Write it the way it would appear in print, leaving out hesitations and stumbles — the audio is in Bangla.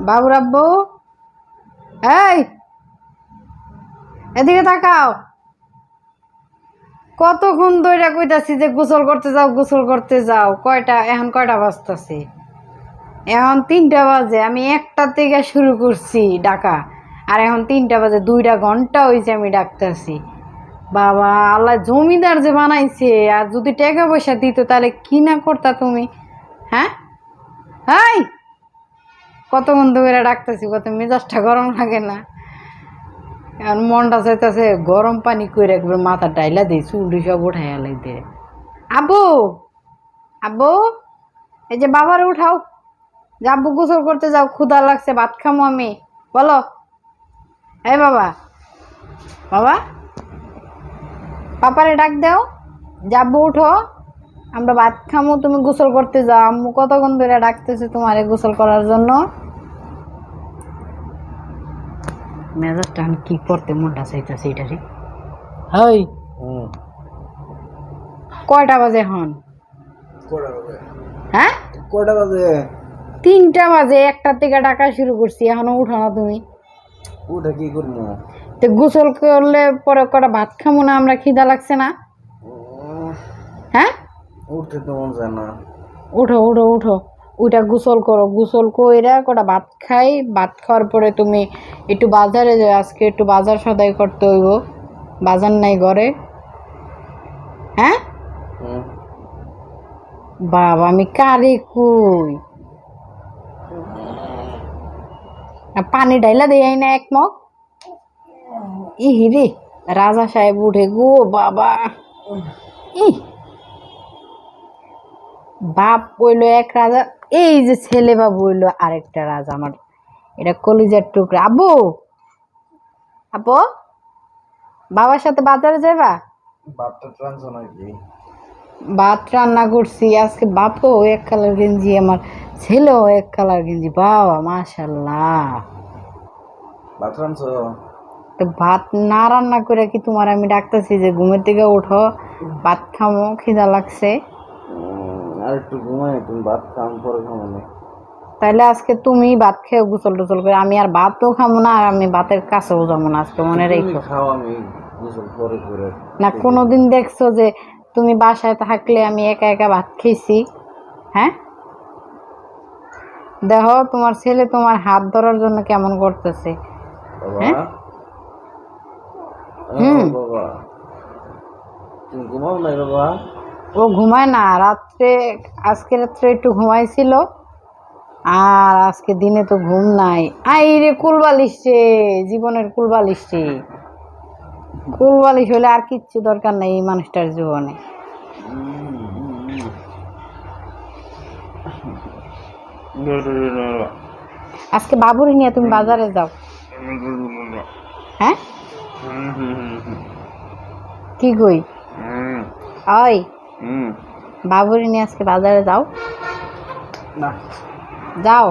বাবুর আব্বু, এই এদিকে তাকাও। কতক্ষণ ধরে কইতাছি যে গোসল করতে যাও, গোসল করতে যাও। এখন কয়টা বাজতেছে? এখন 3টা বাজে। আমি 1টা থেকে শুরু করছি ডাকা, আর এখন 3টা বাজে। 2টা ঘন্টা হয়েছে আমি ডাকতেছি। বাবা আল্লাহ জমিদার যে বানাইছে, আর যদি টাকা পয়সা দিত তাহলে কি না করতা তুমি? হ্যাঁ, হাই, কতক্ষণ ধরে ডাকতেছি, কত মেজাজটা গরম লাগে না? এখন মনটা চাইতেছে গরম পানি করে একবার মাথা ডাইলা দিই, চুল সব উঠাইয়া লাইতে। আব্বু, আব্বু, এই যে বাবার উঠাও, যে আব্বু গোসল করতে যাও, ক্ষুধা লাগছে, ভাত খামো আমি। বলো, এই বাবা, বাবা, পাপারে ডাক দাও, যে আব্বু উঠো, আমরা ভাত খামো, তুমি গোসল করতে যাও। আম্মু কতক্ষণ ধরে ডাকতেছে তোমারে গোসল করার জন্য। মেজাজটা কি করতে মনটা চাইতেছে এটারে। হাই, কয়টা বাজে এখন? হ্যাঁ, কয়টা বাজে? 3টা বাজে। 1টা থেকে ডাকা শুরু করছি, এখনো উঠো না তুমি। উঠে কি করবো? তো গোসল করলে পরে কটা ভাত খামো না আমরা? খিদা লাগছে না? হ্যাঁ, উঠতে তো মন যায় না। উঠো উঠো উঠো, ওইটা গোসল করো। গোসল কইরা কটা ভাত খাই। ভাত খাওয়ার পরে তুমি একটু বাজারে যাও, আজকে একটু বাজার সদাই করতে হইব। বাজার নাই ঘরে। হ্যাঁ বাবা, আমি কারে কই? পানি ডাইলা দেয় না এক মগ। ইহি রে, রাজা সাহেব উঠে গো বাবা। ই বাপ বইলো এক রাজা, এই যে ছেলে বাবু হইলো আরেকটা রাজা। আমার এটা কলিজার টুকরা। আব্বু, আপু, বাবার সাথে বাজারে যাবা? ভাত রান্না করছি আজকে। বাপও এক কালার গেঞ্জি, আমার ছেলেও এক কালার গেঞ্জি। বাবা মাশাল্লাহ। ভাত রাঁধছো? তো ভাত না রান্না করে কি তোমার আমি ডাকতেছি যে ঘুমের থেকে উঠো, ভাত খামো, খিদা লাগছে? আর একটু ঘুমাই, তুমি ভাত খাম পরে খামো না। তাহলে আজকে তুমি ভাত খেয়ে গোসল টোসল করে, আমি আর ভাতও খামো না, আর আমি ভাতের কাছেও যাবো না আজকে, মনে রেখো। খাও, আমি গোসল পরে করে। না কোনোদিন দেখছো যে তুমি বাসায় থাকলে আমি একা একা ভাত খেয়েছি? হ্যাঁ, দেখো তোমার ছেলে তোমার হাত ধরার জন্য কেমন করতেছে। হ্যাঁ, বাবা, তুমি ঘুমাও নাই বাবা? ও ঘুমায় না রাত্রে। আজকে রাত্রে একটু ঘুমাইছিল, আর আজকে দিনে তো ঘুম নাই। আই রে কুলবালিশ রে, জীবনের কুলবালিশ রে। কুলবালিশ হলে আর কিচ্ছু দরকার নেই এই মানুষটার জীবনে। আজকে বাবুরে নিয়ে তুমি বাজারে যাও। হ্যাঁ, কি কই? ওই বাবুরে নিয়ে আজকে বাজারে যাও, না যাও।